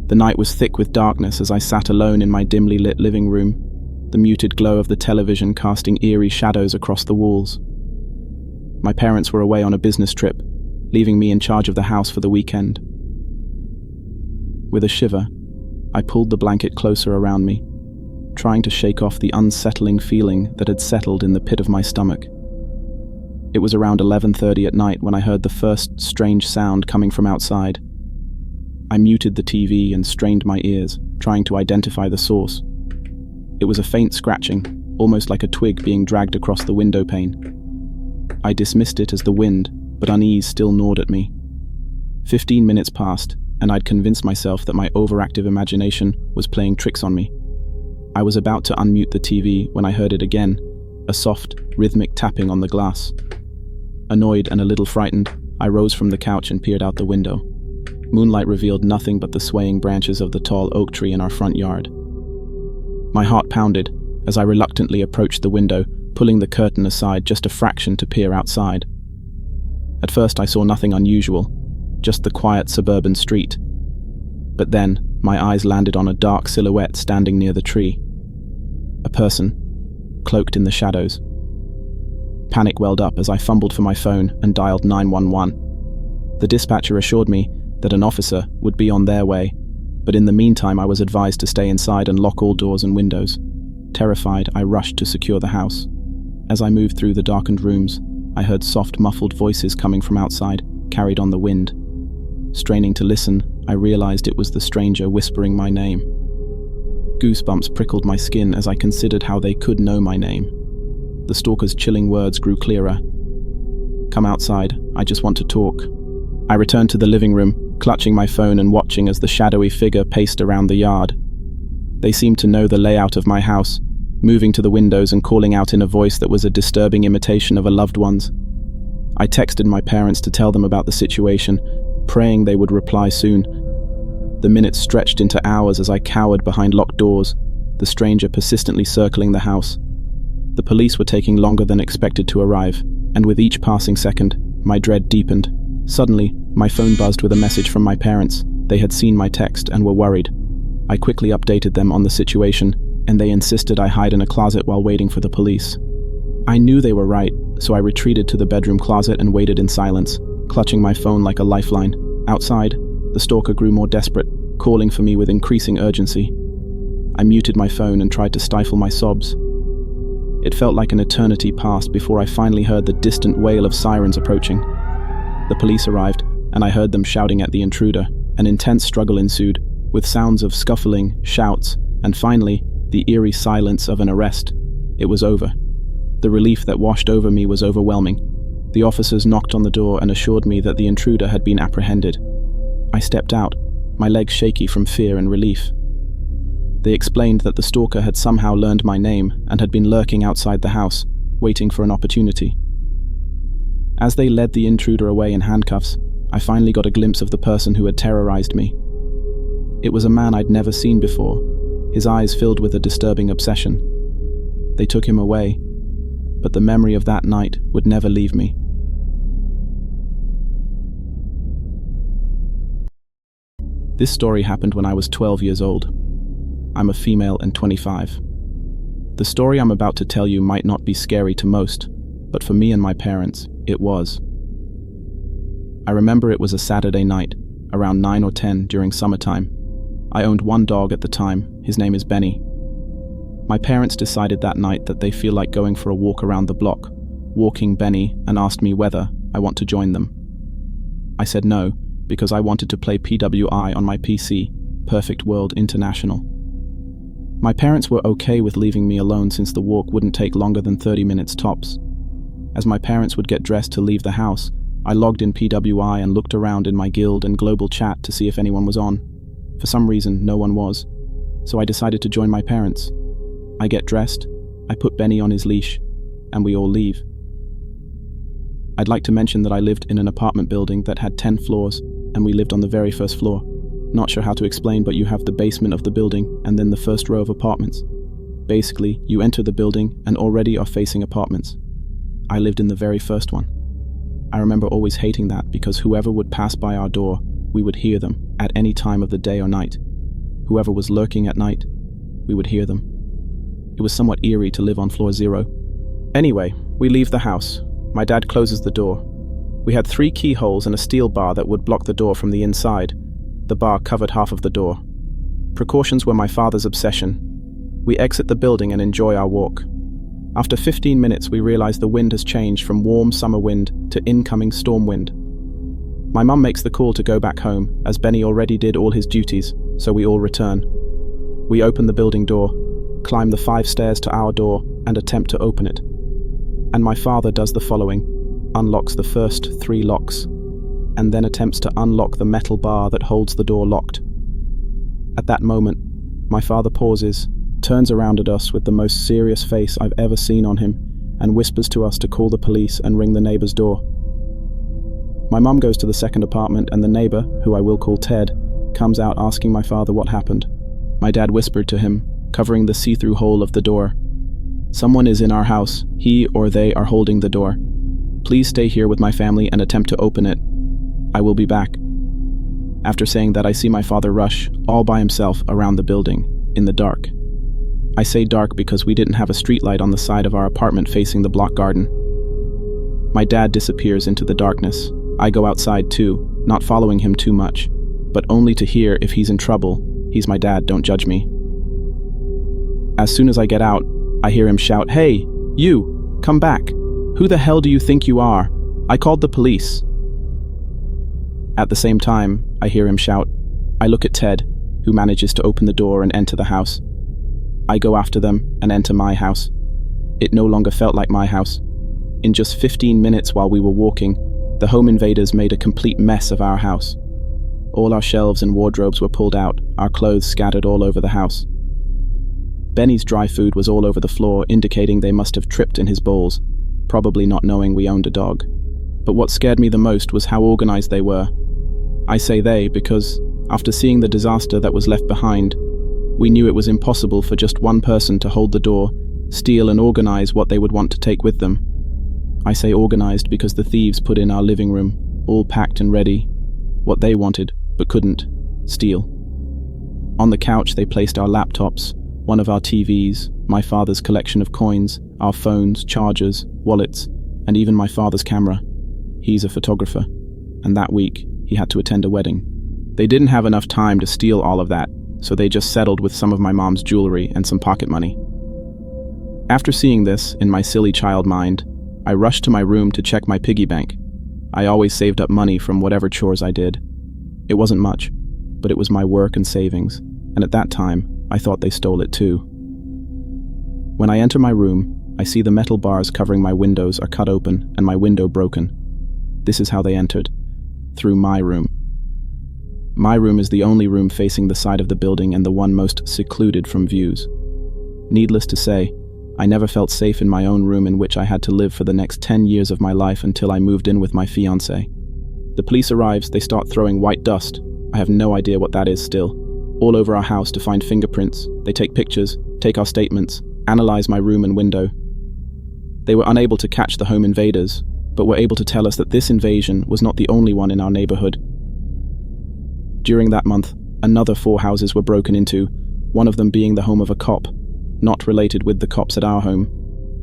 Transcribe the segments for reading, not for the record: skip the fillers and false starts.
The night was thick with darkness as I sat alone in my dimly lit living room, the muted glow of the television casting eerie shadows across the walls. My parents were away on a business trip, leaving me in charge of the house for the weekend. With a shiver, I pulled the blanket closer around me, trying to shake off the unsettling feeling that had settled in the pit of my stomach. It was around 11:30 at night when I heard the first strange sound coming from outside. I muted the TV and strained my ears, trying to identify the source. It was a faint scratching, almost like a twig being dragged across the window pane. I dismissed it as the wind, but unease still gnawed at me. 15 minutes passed, and I'd convinced myself that my overactive imagination was playing tricks on me. I was about to unmute the TV when I heard it again, a soft, rhythmic tapping on the glass. Annoyed and a little frightened, I rose from the couch and peered out the window. Moonlight revealed nothing but the swaying branches of the tall oak tree in our front yard. My heart pounded as I reluctantly approached the window, pulling the curtain aside just a fraction to peer outside. At first I saw nothing unusual, just the quiet suburban street. But then, my eyes landed on a dark silhouette standing near the tree. A person, cloaked in the shadows. Panic welled up as I fumbled for my phone and dialed 911. The dispatcher assured me that an officer would be on their way, but in the meantime I was advised to stay inside and lock all doors and windows. Terrified, I rushed to secure the house. As I moved through the darkened rooms, I heard soft, muffled voices coming from outside, carried on the wind. Straining to listen, I realized it was the stranger whispering my name. Goosebumps prickled my skin as I considered how they could know my name. The stalker's chilling words grew clearer. "Come outside, I just want to talk." I returned to the living room, clutching my phone and watching as the shadowy figure paced around the yard. They seemed to know the layout of my house, moving to the windows and calling out in a voice that was a disturbing imitation of a loved one's. I texted my parents to tell them about the situation, praying they would reply soon. The minutes stretched into hours as I cowered behind locked doors, the stranger persistently circling the house. The police were taking longer than expected to arrive, and with each passing second, my dread deepened. Suddenly, my phone buzzed with a message from my parents. They had seen my text and were worried. I quickly updated them on the situation, and they insisted I hide in a closet while waiting for the police. I knew they were right, so I retreated to the bedroom closet and waited in silence, clutching my phone like a lifeline. Outside, the stalker grew more desperate, calling for me with increasing urgency. I muted my phone and tried to stifle my sobs. It felt like an eternity passed before I finally heard the distant wail of sirens approaching. The police arrived, and I heard them shouting at the intruder. An intense struggle ensued, with sounds of scuffling, shouts, and finally, the eerie silence of an arrest. It was over. The relief that washed over me was overwhelming. The officers knocked on the door and assured me that the intruder had been apprehended. I stepped out, my legs shaky from fear and relief. They explained that the stalker had somehow learned my name and had been lurking outside the house, waiting for an opportunity. As they led the intruder away in handcuffs, I finally got a glimpse of the person who had terrorized me. It was a man I'd never seen before, his eyes filled with a disturbing obsession. They took him away, but the memory of that night would never leave me. This story happened when I was 12 years old. I'm a female and 25. The story I'm about to tell you might not be scary to most, but for me and my parents, it was. I remember it was a Saturday night, around 9 or 10 during summertime. I owned one dog at the time, his name is Benny. My parents decided that night that they feel like going for a walk around the block, walking Benny, and asked me whether I want to join them. I said no, because I wanted to play PWI on my PC, Perfect World International. My parents were okay with leaving me alone since the walk wouldn't take longer than 30 minutes tops. As my parents would get dressed to leave the house, I logged in PWI and looked around in my guild and global chat to see if anyone was on. For some reason, no one was, so I decided to join my parents. I get dressed, I put Benny on his leash, and we all leave. I'd like to mention that I lived in an apartment building that had 10 floors, and we lived on the very first floor. Not sure how to explain, but you have the basement of the building and then the first row of apartments. Basically, you enter the building and already are facing apartments. I lived in the very first one. I remember always hating that because whoever would pass by our door, we would hear them at any time of the day or night. Whoever was lurking at night, we would hear them. It was somewhat eerie to live on floor 0. Anyway, we leave the house. My dad closes the door. We had 3 keyholes and a steel bar that would block the door from the inside. The bar covered half of the door. Precautions were my father's obsession. We exit the building and enjoy our walk. After 15 minutes, we realize the wind has changed from warm summer wind to incoming storm wind. My mum makes the call to go back home, as Benny already did all his duties, so we all return. We open the building door, climb the 5 stairs to our door, and attempt to open it. And my father does the following: unlocks the first 3 locks, and then attempts to unlock the metal bar that holds the door locked. At that moment, my father pauses, turns around at us with the most serious face I've ever seen on him, and whispers to us to call the police and ring the neighbor's door. My mum goes to the second apartment, and the neighbor, who I will call Ted, comes out asking my father what happened. My dad whispered to him, covering the see-through hole of the door, "Someone is in our house. He or they are holding the door. Please stay here with my family and attempt to open it. I will be back." After saying that, I see my father rush, all by himself, around the building, in the dark. I say dark because we didn't have a streetlight on the side of our apartment facing the block garden. My dad disappears into the darkness. I go outside too, not following him too much, but only to hear if he's in trouble. He's my dad, don't judge me. As soon as I get out, I hear him shout, "Hey, you, come back. Who the hell do you think you are? I called the police." At the same time, I hear him shout. I look at Ted, who manages to open the door and enter the house. I go after them and enter my house. It no longer felt like my house. In just 15 minutes while we were walking, the home invaders made a complete mess of our house. All our shelves and wardrobes were pulled out, our clothes scattered all over the house. Benny's dry food was all over the floor, indicating they must have tripped in his bowls, probably not knowing we owned a dog. But what scared me the most was how organized they were. I say they because, after seeing the disaster that was left behind, we knew it was impossible for just one person to hold the door, steal and organize what they would want to take with them. I say organized because the thieves put in our living room, all packed and ready, what they wanted, but couldn't, steal. On the couch they placed our laptops, one of our TVs, my father's collection of coins, our phones, chargers, wallets, and even my father's camera. He's a photographer, and that week he had to attend a wedding. They didn't have enough time to steal all of that, so they just settled with some of my mom's jewelry and some pocket money. After seeing this, in my silly child mind, I rushed to my room to check my piggy bank. I always saved up money from whatever chores I did. It wasn't much, but it was my work and savings, and at that time, I thought they stole it too. When I enter my room, I see the metal bars covering my windows are cut open and my window broken. This is how they entered, through my room. My room is the only room facing the side of the building and the one most secluded from views. Needless to say, I never felt safe in my own room in which I had to live for the next 10 years of my life until I moved in with my fiancé. The police arrives, they start throwing white dust. I have no idea what that is still. All over our house to find fingerprints. They take pictures, take our statements, analyze my room and window. They were unable to catch the home invaders, but were able to tell us that this invasion was not the only one in our neighborhood. During that month, another 4 houses were broken into, one of them being the home of a cop, not related with the cops at our home.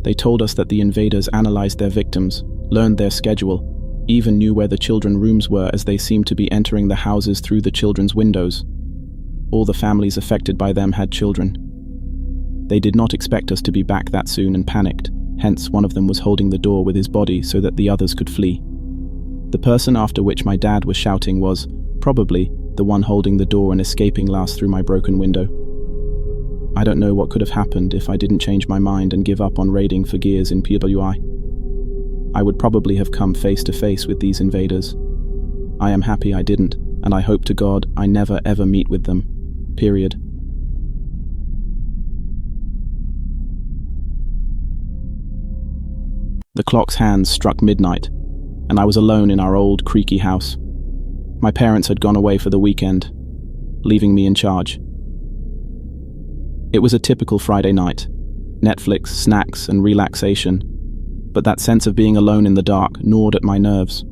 They told us that the invaders analyzed their victims, learned their schedule, even knew where the children's rooms were as they seemed to be entering the houses through the children's windows. All the families affected by them had children. They did not expect us to be back that soon and panicked, hence one of them was holding the door with his body so that the others could flee. The person after which my dad was shouting was, probably, the one holding the door and escaping last through my broken window. I don't know what could have happened if I didn't change my mind and give up on raiding for gears in PWI. I would probably have come face to face with these invaders. I am happy I didn't, and I hope to God I never ever meet with them. Period. The clock's hands struck midnight, and I was alone in our old, creaky house. My parents had gone away for the weekend, leaving me in charge. It was a typical Friday night. Netflix, snacks, and relaxation. But that sense of being alone in the dark gnawed at my nerves.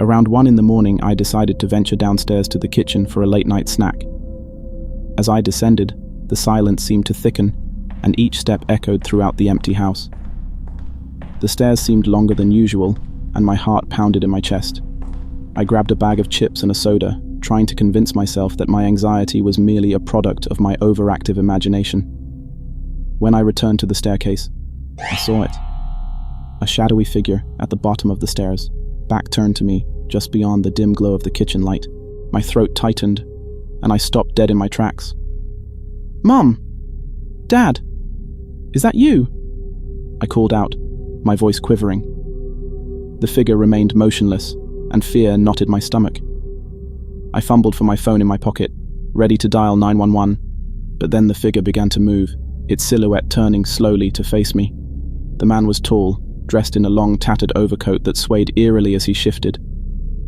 Around 1 in the morning, I decided to venture downstairs to the kitchen for a late-night snack. As I descended, the silence seemed to thicken, and each step echoed throughout the empty house. The stairs seemed longer than usual, and my heart pounded in my chest. I grabbed a bag of chips and a soda, trying to convince myself that my anxiety was merely a product of my overactive imagination. When I returned to the staircase, I saw it. A shadowy figure at the bottom of the stairs, back turned to me, just beyond the dim glow of the kitchen light. My throat tightened, and I stopped dead in my tracks. "Mom! Dad! Is that you?" I called out, my voice quivering. The figure remained motionless, and fear knotted my stomach. I fumbled for my phone in my pocket, ready to dial 911, but then the figure began to move, its silhouette turning slowly to face me. The man was tall, dressed in a long, tattered overcoat that swayed eerily as he shifted.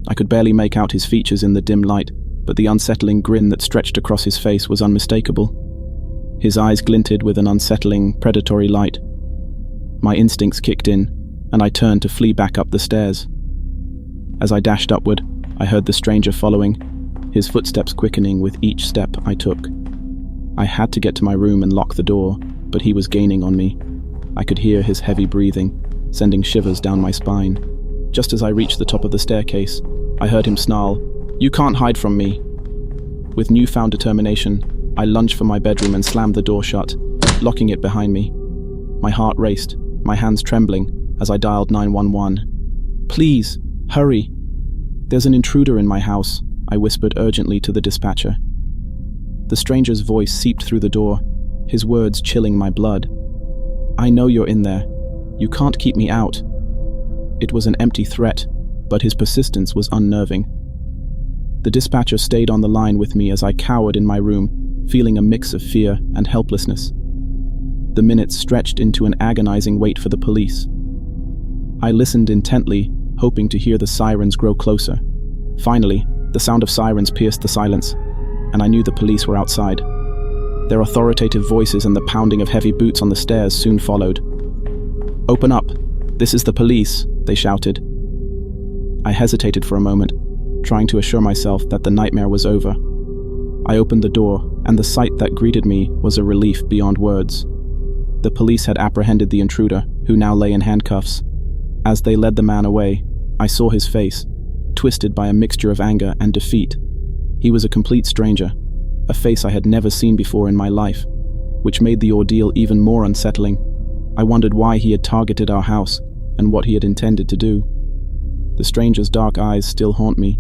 I could barely make out his features in the dim light, but the unsettling grin that stretched across his face was unmistakable. His eyes glinted with an unsettling, predatory light. My instincts kicked in, and I turned to flee back up the stairs. As I dashed upward, I heard the stranger following, his footsteps quickening with each step I took. I had to get to my room and lock the door, but he was gaining on me. I could hear his heavy breathing, sending shivers down my spine. Just as I reached the top of the staircase, I heard him snarl, "You can't hide from me." With newfound determination, I lunged for my bedroom and slammed the door shut, locking it behind me. My heart raced, my hands trembling, as I dialed 911. "Please, hurry. There's an intruder in my house," I whispered urgently to the dispatcher. The stranger's voice seeped through the door, his words chilling my blood. "I know you're in there. You can't keep me out." It was an empty threat, but his persistence was unnerving. The dispatcher stayed on the line with me as I cowered in my room, feeling a mix of fear and helplessness. The minutes stretched into an agonizing wait for the police. I listened intently, hoping to hear the sirens grow closer. Finally, the sound of sirens pierced the silence, and I knew the police were outside. Their authoritative voices and the pounding of heavy boots on the stairs soon followed. "Open up! This is the police!" they shouted. I hesitated for a moment, trying to assure myself that the nightmare was over. I opened the door, and the sight that greeted me was a relief beyond words. The police had apprehended the intruder, who now lay in handcuffs. As they led the man away, I saw his face, twisted by a mixture of anger and defeat. He was a complete stranger, a face I had never seen before in my life, which made the ordeal even more unsettling. I wondered why he had targeted our house and what he had intended to do. The stranger's dark eyes still haunt me,